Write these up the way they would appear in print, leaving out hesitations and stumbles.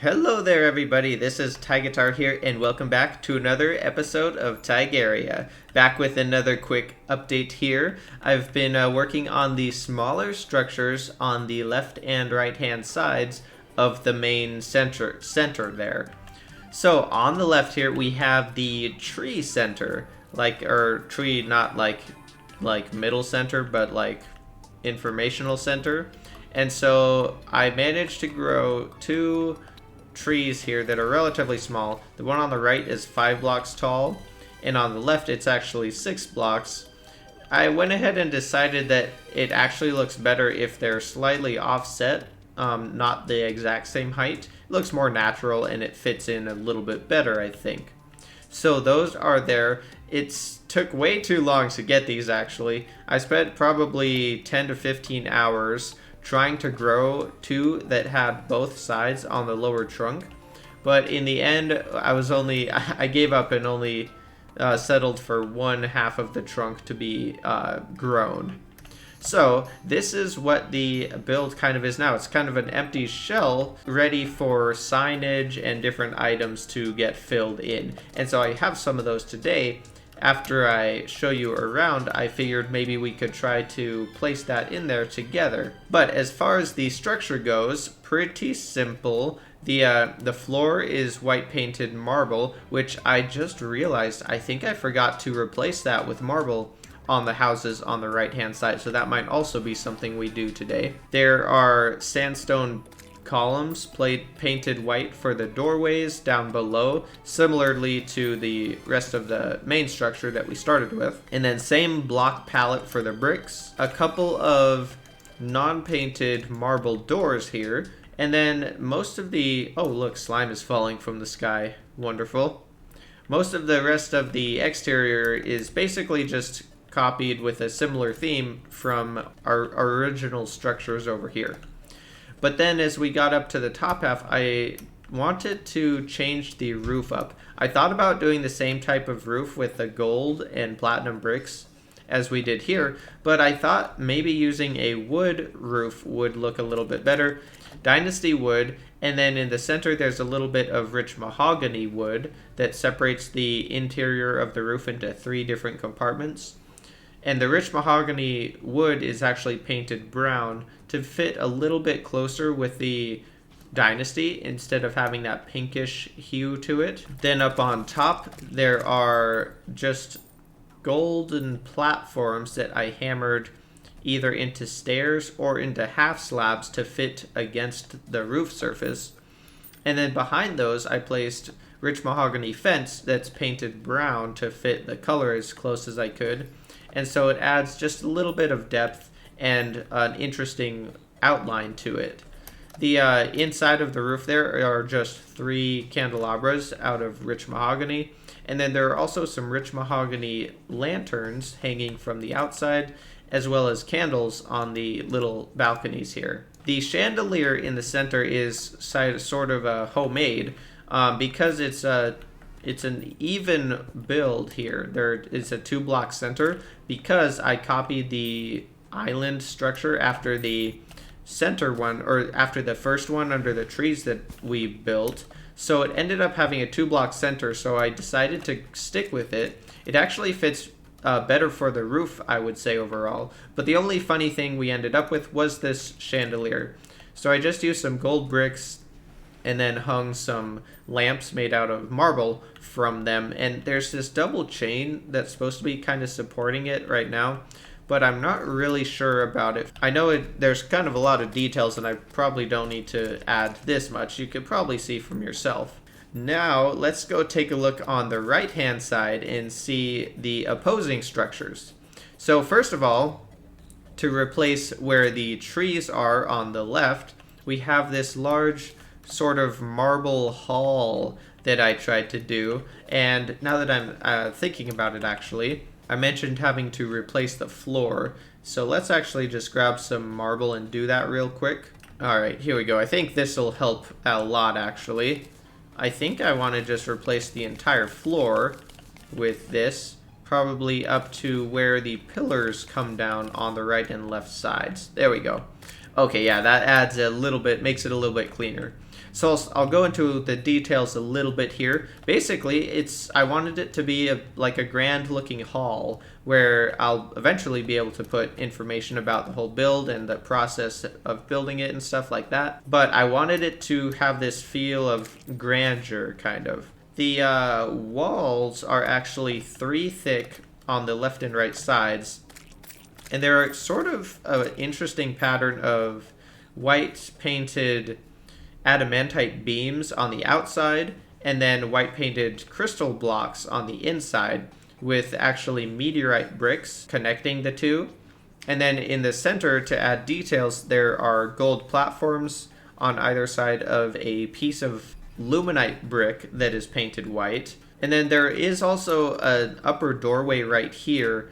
Hello there everybody, this is Tigitar here and welcome back to another episode of Tigaria. Back with another quick update here. I've been working on the smaller structures on the left and right hand sides of the main center there. So on the left here we have the tree center, tree not like middle center but like informational center. And so I managed to grow two trees here that are relatively small. The one on the right is 5 blocks tall, and on the left it's actually 6 blocks. I went ahead and decided that it actually looks better if they're slightly offset, not the exact same height. It looks more natural and it fits in a little bit better, I think. So those are there. It took way too long to get these actually. I spent probably 10 to 15 hours trying to grow two that had both sides on the lower trunk, but in the end I gave up and only settled for one half of the trunk to be grown. So this is what the build kind of is now. It's kind of an empty shell ready for signage and different items to get filled in, and so I have some of those today. After I show you around, I figured maybe we could try to place that in there together. But as far as the structure goes, pretty simple. The floor is white painted marble, which I just realized I think I forgot to replace that with marble on the houses on the right hand side, so that might also be something we do today. There are sandstone columns painted white for the doorways down below, similarly to the rest of the main structure that we started with. And then same block palette for the bricks, a couple of non-painted marble doors here, and then most of the, oh look, slime is falling from the sky, wonderful. Most of the rest of the exterior is basically just copied with a similar theme from our original structures over here. But then as we got up to the top half, I wanted to change the roof up. I thought about doing the same type of roof with the gold and platinum bricks as we did here, but I thought maybe using a wood roof would look a little bit better. Dynasty wood, and then in the center there's a little bit of rich mahogany wood that separates the interior of the roof into 3 different compartments. And the rich mahogany wood is actually painted brown to fit a little bit closer with the Dynasty instead of having that pinkish hue to it. Then up on top, there are just golden platforms that I hammered either into stairs or into half slabs to fit against the roof surface. And then behind those, I placed rich mahogany fence that's painted brown to fit the color as close as I could. And so it adds just a little bit of depth and an interesting outline to it. The inside of the roof there are just 3 candelabras out of rich mahogany. And then there are also some rich mahogany lanterns hanging from the outside, as well as candles on the little balconies here. The chandelier in the center is sort of homemade because it's an even build here. There is a 2-block center because I copied the island structure after the center one, or after the first one under the trees that we built. So it ended up having a 2-block center, so I decided to stick with it. It actually fits better for the roof, I would say, overall. But the only funny thing we ended up with was this chandelier. So I just used some gold bricks and then hung some lamps made out of marble from them. And there's this double chain that's supposed to be kind of supporting it right now, but I'm not really sure about it. I know there's kind of a lot of details, and I probably don't need to add this much. You could probably see from yourself. Now, let's go take a look on the right-hand side and see the opposing structures. So first of all, to replace where the trees are on the left, we have this large sort of marble hall that I tried to do. And now that I'm thinking about it, actually, I mentioned having to replace the floor. So let's actually just grab some marble and do that real quick. All right, here we go. I think this will help a lot, actually. I think I want to just replace the entire floor with this. probably up to where the pillars come down on the right and left sides. There we go. Okay, yeah, that adds a little bit, makes it a little bit cleaner. So I'll go into the details a little bit here. Basically, I wanted it to be like a grand looking hall where I'll eventually be able to put information about the whole build and the process of building it and stuff like that. But I wanted it to have this feel of grandeur, kind of. The walls are actually 3 thick on the left and right sides. And they're sort of an interesting pattern of white painted adamantite beams on the outside and then white painted crystal blocks on the inside with actually meteorite bricks connecting the two. And then in the center, to add details, there are gold platforms on either side of a piece of luminite brick that is painted white. And then there is also an upper doorway right here,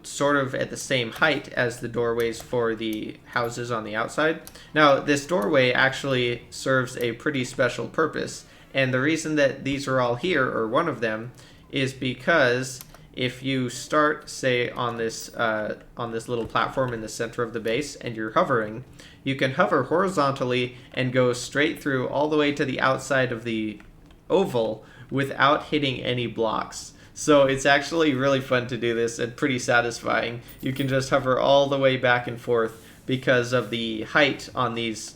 sort of at the same height as the doorways for the houses on the outside. Now, this doorway actually serves a pretty special purpose, and the reason that these are all here, or one of them, is because if you start, say, on this little platform in the center of the base, and you're hovering, you can hover horizontally and go straight through all the way to the outside of the oval without hitting any blocks. So it's actually really fun to do this and pretty satisfying. You can just hover all the way back and forth because of the height on these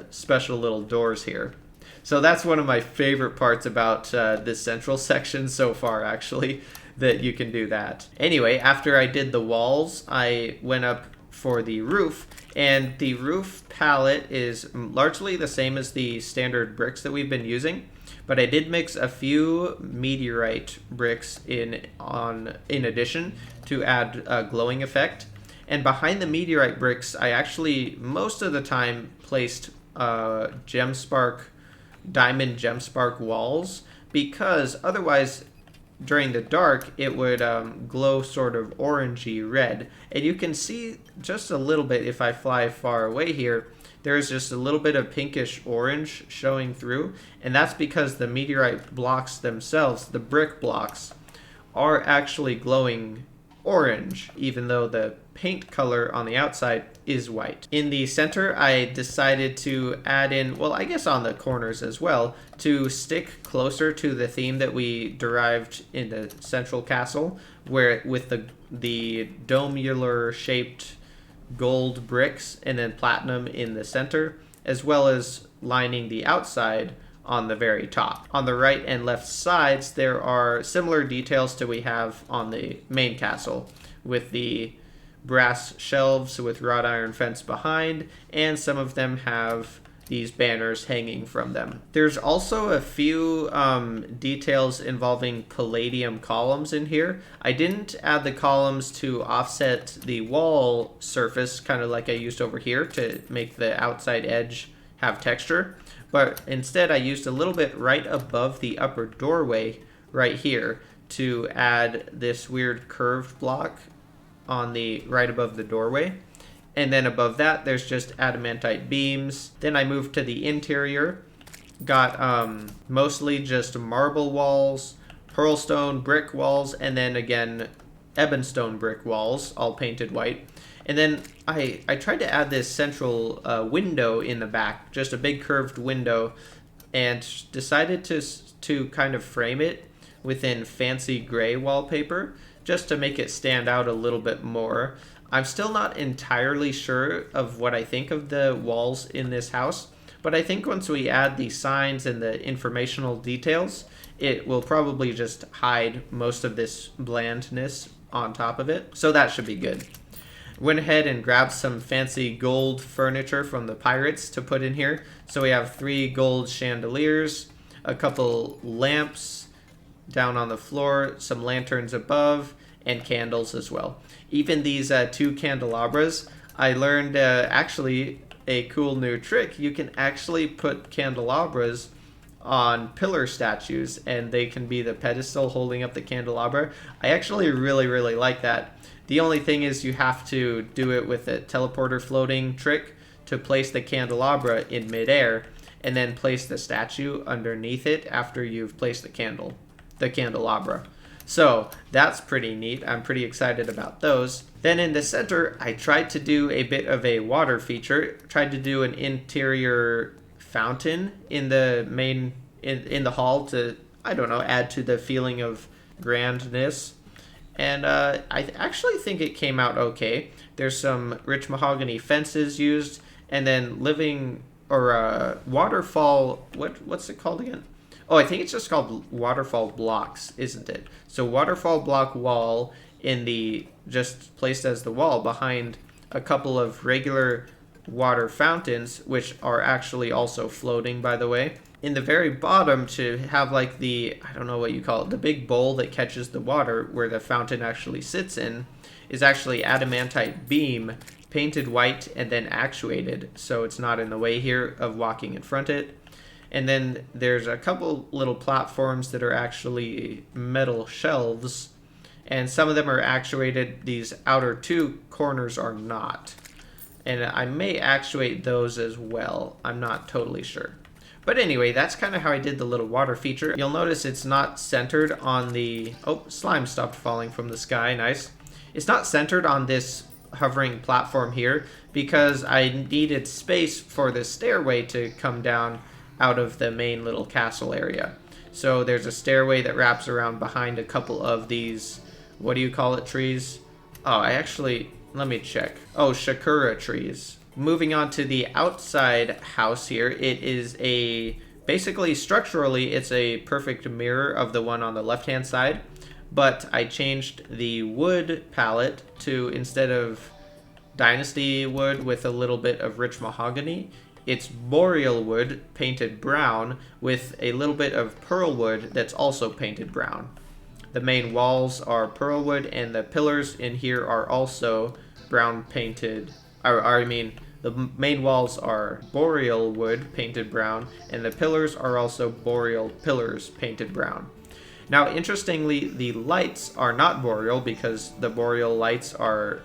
special little doors here. So that's one of my favorite parts about this central section so far, actually, that you can do that. Anyway, after I did the walls, I went up for the roof, and the roof palette is largely the same as the standard bricks that we've been using. But I did mix a few meteorite bricks in addition to add a glowing effect. And behind the meteorite bricks, I actually most of the time placed diamond gemspark walls, because otherwise during the dark it would glow sort of orangey red. And you can see just a little bit if I fly far away here. There's just a little bit of pinkish orange showing through, and that's because the meteorite blocks themselves, the brick blocks, are actually glowing orange, even though the paint color on the outside is white. In the center, I decided to add in, well, I guess on the corners as well, to stick closer to the theme that we derived in the central castle, where with the domular shaped gold bricks and then platinum in the center, as well as lining the outside on the very top. On the right and left sides, there are similar details to we have on the main castle, with the brass shelves with wrought iron fence behind, and some of them have these banners hanging from them. There's also a few details involving palladium columns in here. I didn't add the columns to offset the wall surface, kind of like I used over here, to make the outside edge have texture, but instead I used a little bit right above the upper doorway right here to add this weird curved block on the right above the doorway. And then above that, there's just adamantite beams. Then I moved to the interior, got mostly just marble walls, pearlstone brick walls, and then again, ebonstone brick walls, all painted white. And then I tried to add this central window in the back, just a big curved window, and decided to kind of frame it within fancy gray wallpaper, just to make it stand out a little bit more. I'm still not entirely sure of what I think of the walls in this house, but I think once we add the signs and the informational details, it will probably just hide most of this blandness on top of it, so that should be good. Went ahead and grabbed some fancy gold furniture from the pirates to put in here. So we have 3 gold chandeliers, a couple lamps down on the floor, some lanterns above, and candles as well. Even these 2 candelabras, I learned actually a cool new trick. You can actually put candelabras on pillar statues, and they can be the pedestal holding up the candelabra. I actually really like that. The only thing is you have to do it with a teleporter floating trick to place the candelabra in midair, and then place the statue underneath it after you've placed the candelabra. So that's pretty neat. I'm pretty excited about those. Then in the center, I tried to do a bit of a water feature. Tried to do an interior fountain in the main in the hall to, I don't know, add to the feeling of grandness. And I actually think it came out okay. There's some rich mahogany fences used, and then living or waterfall. What's it called again? Oh, I think it's just called waterfall blocks, isn't it? So waterfall block wall in the just placed as the wall behind a couple of regular water fountains, which are actually also floating, by the way. In the very bottom, to have like the, I don't know what you call it, the big bowl that catches the water where the fountain actually sits in, is actually adamantite beam painted white and then actuated, so it's not in the way here of walking in front of it. And then there's a couple little platforms that are actually metal shelves, and some of them are actuated. These outer two corners are not. And I may actuate those as well. I'm not totally sure. But anyway, that's kind of how I did the little water feature. You'll notice it's not centered on the... Oh, slime stopped falling from the sky. Nice. It's not centered on this hovering platform here because I needed space for the stairway to come down out of the main little castle area. So there's a stairway that wraps around behind a couple of these, what do you call it, trees? Oh, let me check. Oh, Shakura trees. Moving on to the outside house here, it is basically structurally, it's a perfect mirror of the one on the left-hand side, but I changed the wood palette to, instead of Dynasty wood with a little bit of rich mahogany, it's boreal wood painted brown with a little bit of pearl wood that's also painted brown. The main walls are pearl wood, and the pillars in here are also brown painted. The main walls are boreal wood painted brown, and the pillars are also boreal pillars painted brown. Now, interestingly, the lights are not boreal because the boreal lights are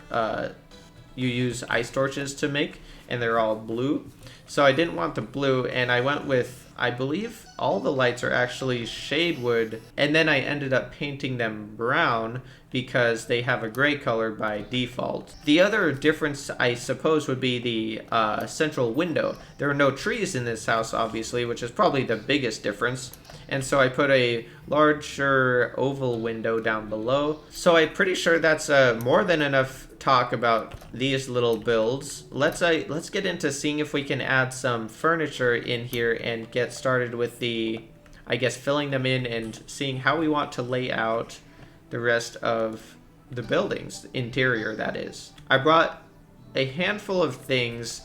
you use ice torches to make, and they're all blue. So I didn't want the blue, and I went with, I believe all the lights are actually shade wood, and then I ended up painting them brown because they have a gray color by default. The other difference, I suppose, would be the central window. There are no trees in this house, obviously, which is probably the biggest difference. And so I put a larger oval window down below. So I'm pretty sure that's more than enough talk about these little builds. Let's get into seeing if we can add some furniture in here and get started with the, I guess, filling them in and seeing how we want to lay out the rest of the building's interior, that is. I brought a handful of things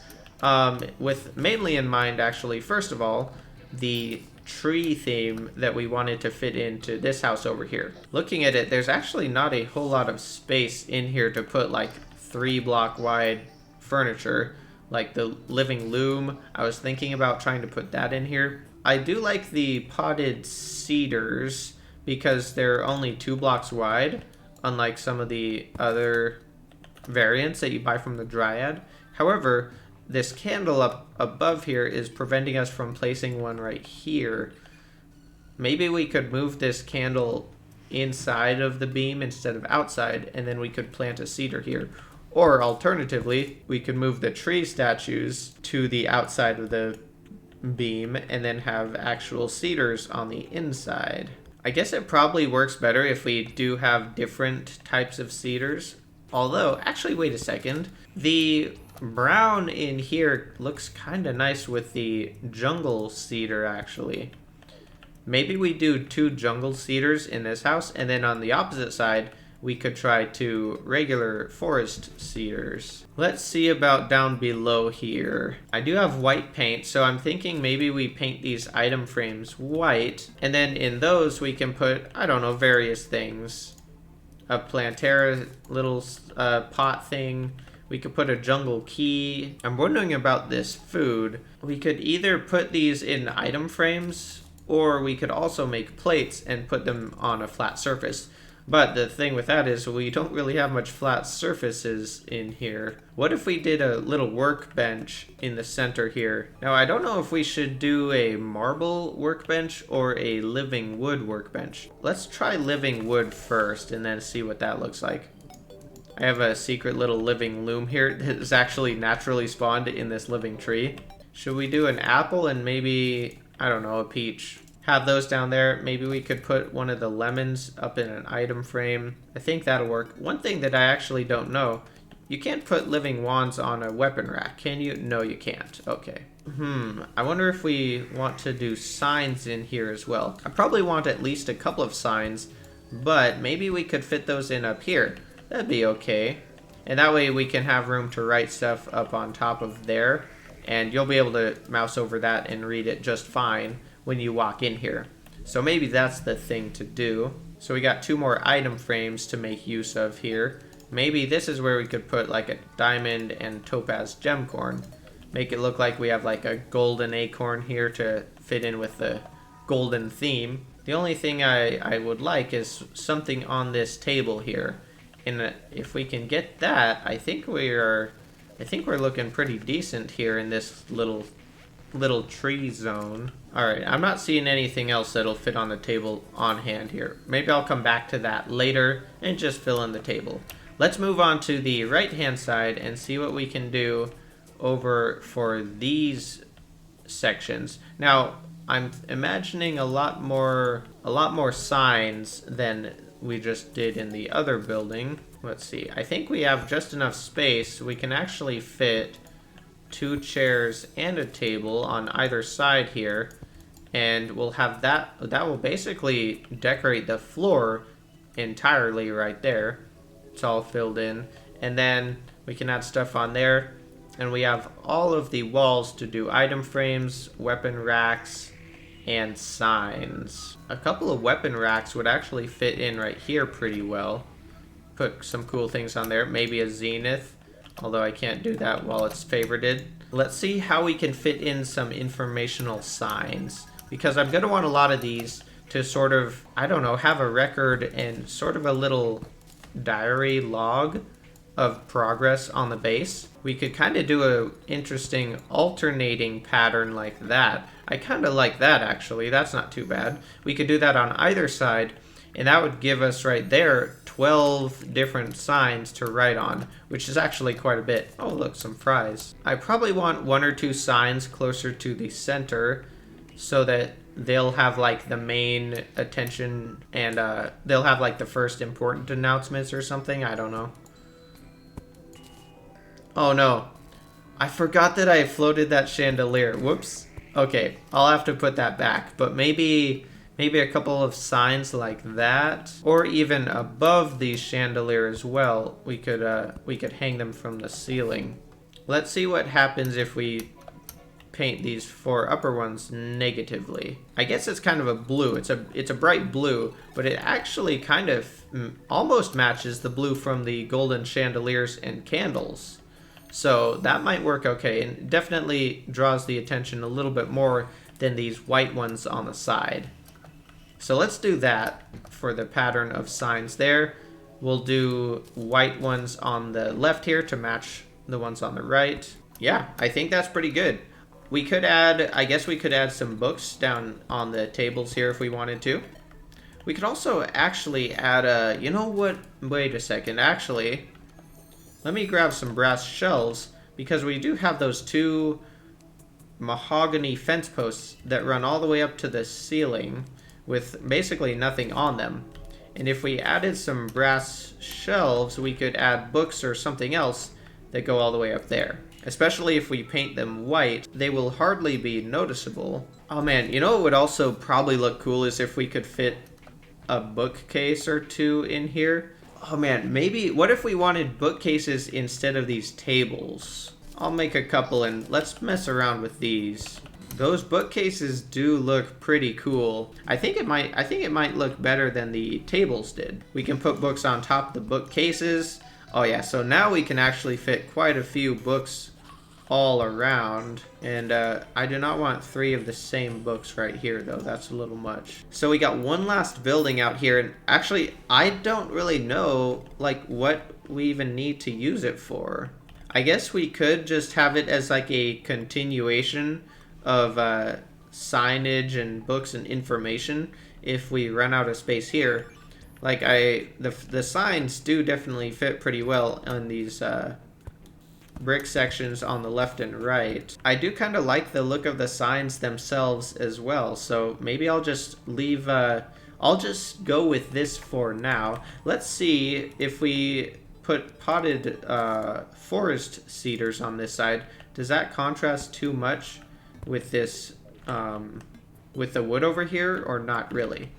with mainly in mind, actually, first of all, the tree theme that we wanted to fit into this house over here. Looking at it, there's actually not a whole lot of space in here to put like 3-block wide furniture, like the living loom. I was thinking about trying to put that in here. I do like the potted cedars because they're only 2 blocks wide, unlike some of the other variants that you buy from the Dryad. However, this candle up above here is preventing us from placing one right here. Maybe we could move this candle inside of the beam instead of outside, and then we could plant a cedar here. Or alternatively, we could move the tree statues to the outside of the beam and then have actual cedars on the inside. I guess it probably works better if we do have different types of cedars. Although, actually, wait a second. The brown in here looks kind of nice with the jungle cedar, actually. Maybe we do 2 jungle cedars in this house, and then on the opposite side, we could try 2 regular forest cedars. Let's see about down below here. I do have white paint, so I'm thinking maybe we paint these item frames white, and then in those we can put, I don't know, various things. A Plantera little pot thing. We could put a jungle key. I'm wondering about this food. We could either put these in item frames, or we could also make plates and put them on a flat surface. But the thing with that is we don't really have much flat surfaces in here. What if we did a little workbench in the center here? Now, I don't know if we should do a marble workbench or a living wood workbench. Let's try living wood first and then see what that looks like. I have a secret little living loom here that is actually naturally spawned in this living tree. Should we do an apple and maybe, I don't know, a peach? Have those down there. Maybe we could put one of the lemons up in an item frame. I think that'll work. One thing that I actually don't know, you can't put living wands on a weapon rack, can you? No, you can't. Okay. I wonder if we want to do signs in here as well. I probably want at least a couple of signs, but maybe we could fit those in up here. That'd be okay. And that way we can have room to write stuff up on top of there, and you'll be able to mouse over that and read it just fine when you walk in here. So maybe that's the thing to do. So we got 2 more item frames to make use of here. Maybe this is where we could put like a diamond and topaz gemcorn. Make it look like we have like a golden acorn here to fit in with the golden theme. The only thing I would like is something on this table here. And if we can get that, I think we're looking pretty decent here in this little tree zone. Alright, I'm not seeing anything else that'll fit on the table on hand here. Maybe I'll come back to that later and just fill in the table. Let's move on to the right hand side and see what we can do over for these sections. Now, I'm imagining a lot more signs than we just did in the other building. Let's see. I think we have just enough space. We can actually fit 2 chairs and a table on either side here, and we'll have that will basically decorate the floor entirely right there. It's all filled in, and then we can add stuff on there, and we have all of the walls to do item frames, weapon racks, and signs. A couple of weapon racks would actually fit in right here pretty well. Put some cool things on there, maybe a zenith, although I can't do that while it's favorited. Let's see how we can fit in some informational signs, because I'm going to want a lot of these to sort of, I don't know, have a record and sort of a little diary log of progress on the base. We could kind of do a interesting alternating pattern like that. I kind of like that, actually. That's not too bad. We could do that on either side, and that would give us right there 12 different signs to write on, which is actually quite a bit. Oh, look, some fries. I probably want 1 or 2 signs closer to the center so that they'll have like the main attention, and they'll have like the first important announcements or something. I don't know. Oh no, I forgot that I floated that chandelier. Whoops. Okay, I'll have to put that back, but maybe a couple of signs like that, or even above the chandelier as well. We could hang them from the ceiling. Let's see what happens if we paint these 4 upper ones negatively. I guess it's kind of a blue. It's a bright blue, but it actually kind of almost matches the blue from the golden chandeliers and candles. So that might work okay, and definitely draws the attention a little bit more than these white ones on the side. So let's do that for the pattern of signs there. We'll do white ones on the left here to match the ones on the right. Yeah, I think that's pretty good. We could add, I guess we could add some books down on the tables here if we wanted to. We could also actually add a, you know what, wait a second, actually, let me grab some brass shelves, because we do have those 2 mahogany fence posts that run all the way up to the ceiling with basically nothing on them. And if we added some brass shelves, we could add books or something else that go all the way up there. Especially if we paint them white, they will hardly be noticeable. Oh man, you know what would also probably look cool is if we could fit a bookcase or 2 in here. Oh man, maybe, what if we wanted bookcases instead of these tables? I'll make a couple and let's mess around with these. Those bookcases do look pretty cool. I think it might look better than the tables did. We can put books on top of the bookcases. Oh yeah, so now we can actually fit quite a few books all around. And I do not want 3 of the same books right here, though. That's a little much. So we got one last building out here, and actually I don't really know like what we even need to use it for. I guess we could just have it as like a continuation of signage and books and information if we run out of space here. Like the signs do definitely fit pretty well on these brick sections on the left and right. I do kind of like the look of the signs themselves as well, so maybe I'll just leave I'll just go with this for now. Let's see if we put potted forest cedars on this side. Does that contrast too much with this with the wood over here, or not really?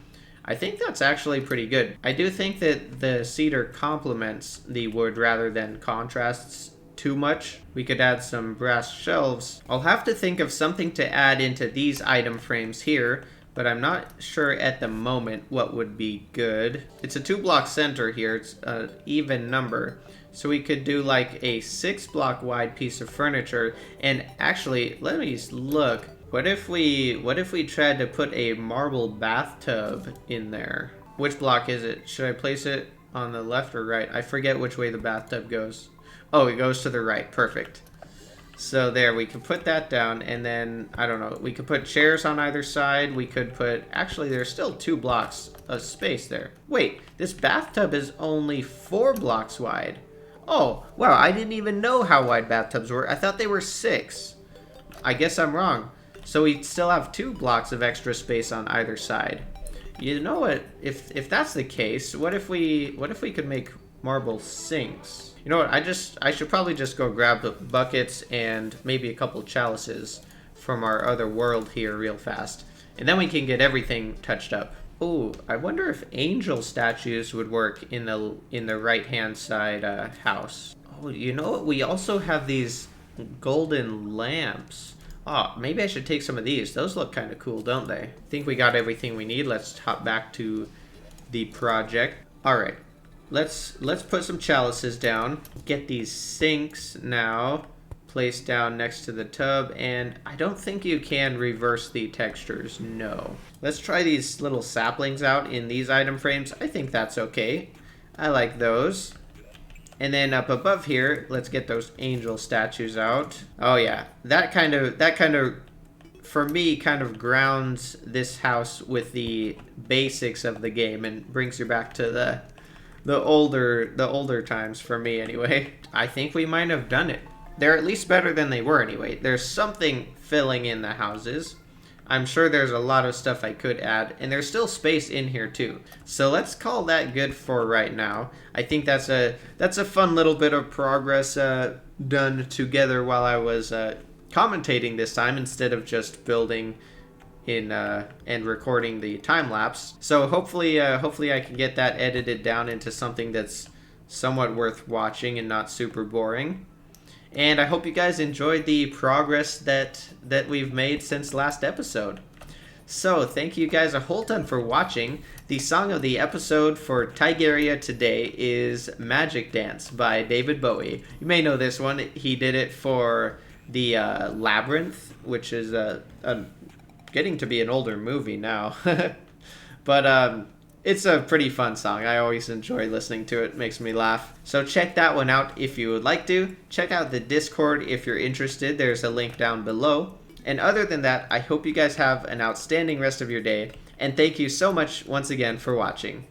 I think that's actually pretty good. I do think that the cedar complements the wood rather than contrasts too much. We could add some brass shelves. I'll have to think of something to add into these item frames here, but I'm not sure at the moment what would be good. It's a 2-block center here. It's an even number. So we could do like a 6-block wide piece of furniture. And actually, let me look. What if we tried to put a marble bathtub in there? Which block is it? Should I place it on the left or right? I forget which way the bathtub goes. Oh, it goes to the right. Perfect. So there, we could put that down, and then, I don't know, we could put chairs on either side. We could put, actually, there's still 2 blocks of space there. Wait, this bathtub is only 4 blocks wide. Oh, wow, I didn't even know how wide bathtubs were. I thought they were 6. I guess I'm wrong. So we still have 2 blocks of extra space on either side. You know what, if that's the case, what if we could make marble sinks? You know what, I should probably just go grab the buckets and maybe a couple chalices from our other world here real fast. And then we can get everything touched up. Ooh, I wonder if angel statues would work in the right-hand side house. Oh, you know what, we also have these golden lamps. Oh, maybe I should take some of these. Those look kind of cool, don't they? I think we got everything we need. Let's hop back to the project. All right. Let's put some chalices down. Get these sinks now placed down next to the tub, and I don't think you can reverse the textures, no. Let's try these little saplings out in these item frames. I think that's okay. I like those. And then up above here, let's get those angel statues out. Oh yeah, that kind of for me kind of grounds this house with the basics of the game and brings you back to the older times for me anyway. I think we might have done it. They're at least better than they were anyway. There's something filling in the houses. I'm sure there's a lot of stuff I could add, and there's still space in here too. So let's call that good for right now. I think that's a fun little bit of progress done together while I was commentating this time instead of just building in and recording the time lapse. So hopefully I can get that edited down into something that's somewhat worth watching and not super boring. And I hope you guys enjoyed the progress that we've made since last episode. So thank you guys a whole ton for watching. The song of the episode for Tigaria today is Magic Dance by David Bowie. You may know this one. He did it for the Labyrinth, which is getting to be an older movie now. But it's a pretty fun song. I always enjoy listening to it. It makes me laugh. So check that one out if you would like to. Check out the Discord if you're interested. There's a link down below. And other than that, I hope you guys have an outstanding rest of your day. And thank you so much once again for watching.